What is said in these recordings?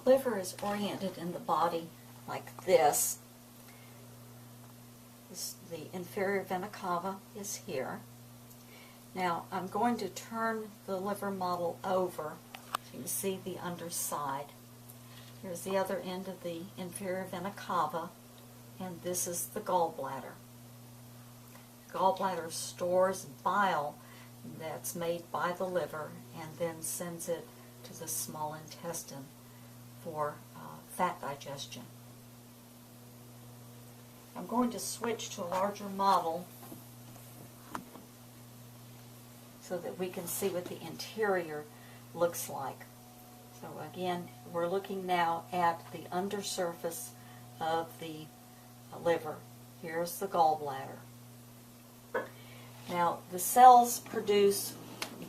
liver is oriented in the body like this. The inferior vena cava is here. Now I'm going to turn the liver model over so you can see the underside. Here's the other end of the inferior vena cava, and this is the gallbladder. The gallbladder stores bile that's made by the liver and then sends it to the small intestine for fat digestion. I'm going to switch to a larger model so that we can see what the interior looks like. So again, we're looking now at the undersurface of the liver. Here's the gallbladder. Now, the cells produce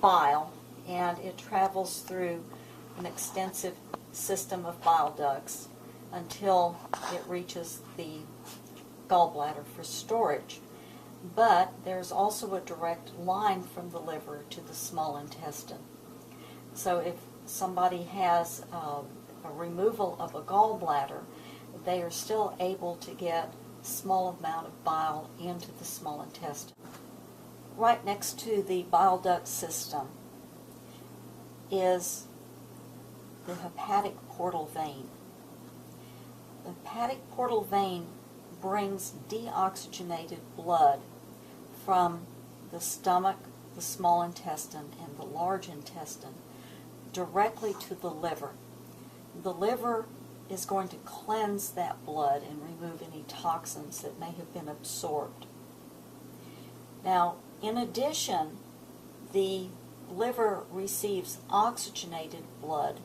bile, and it travels through an extensive system of bile ducts until it reaches the gallbladder for storage. But there's also a direct line from the liver to the small intestine. So if somebody has a removal of a gallbladder, they are still able to get a small amount of bile into the small intestine. Right next to the bile duct system is the hepatic portal vein. The hepatic portal vein brings deoxygenated blood from the stomach, the small intestine, and the large intestine directly to the liver. The liver is going to cleanse that blood and remove any toxins that may have been absorbed. Now, in addition, the liver receives oxygenated blood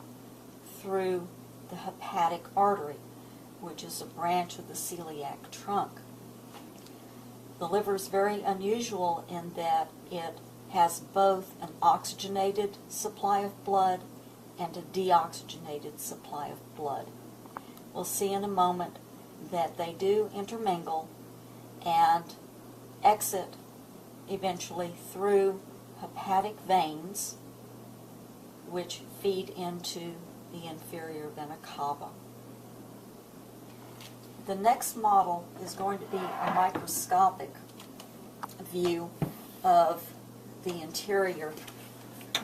through the hepatic artery, which is a branch of the celiac trunk. The liver is very unusual in that it has both an oxygenated supply of blood and a deoxygenated supply of blood. We'll see in a moment that they do intermingle and exit eventually through hepatic veins, which feed into the inferior vena cava. The next model is going to be a microscopic view of the interior,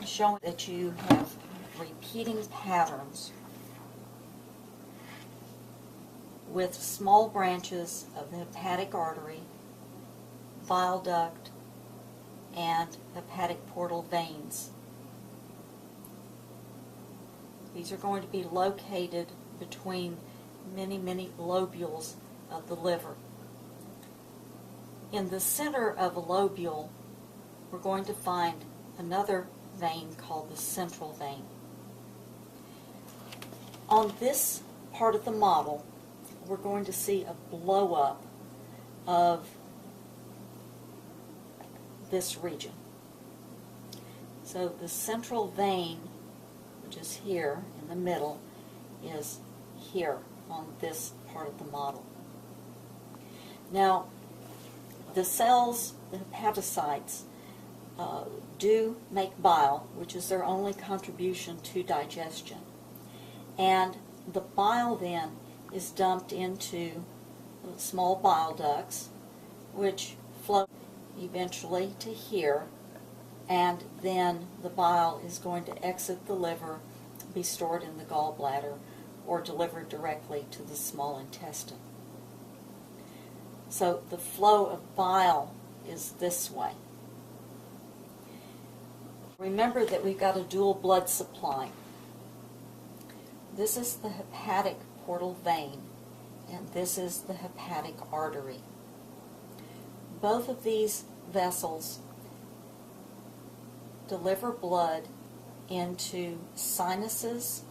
showing that you have repeating patterns with small branches of the hepatic artery, bile duct, and hepatic portal veins. These are going to be located between many lobules of the liver. In the center of a lobule, we're going to find another vein called the central vein. On this part of the model, we're going to see a blow-up of this region. So the central vein, which is here in the middle, is here on this part of the model. Now, the cells, the hepatocytes, do make bile, which is their only contribution to digestion. And the bile then is dumped into small bile ducts, which flow eventually to here, and then the bile is going to exit the liver, be stored in the gallbladder, or delivered directly to the small intestine. So the flow of bile is this way. Remember that we've got a dual blood supply. This is the hepatic portal vein, and this is the hepatic artery. Both of these vessels deliver blood into sinuses,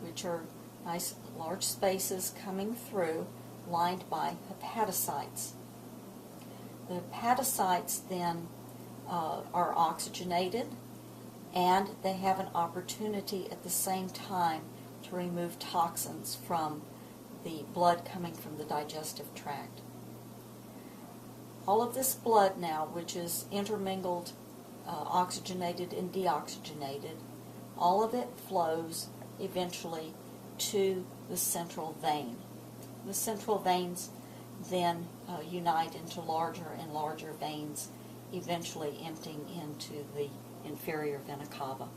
which are nice large spaces coming through, lined by hepatocytes. The hepatocytes then are oxygenated, and they have an opportunity at the same time to remove toxins from the blood coming from the digestive tract. All of this blood now, which is intermingled, oxygenated and deoxygenated, all of it flows eventually to the central vein. The central veins then unite into larger and larger veins, eventually emptying into the inferior vena cava.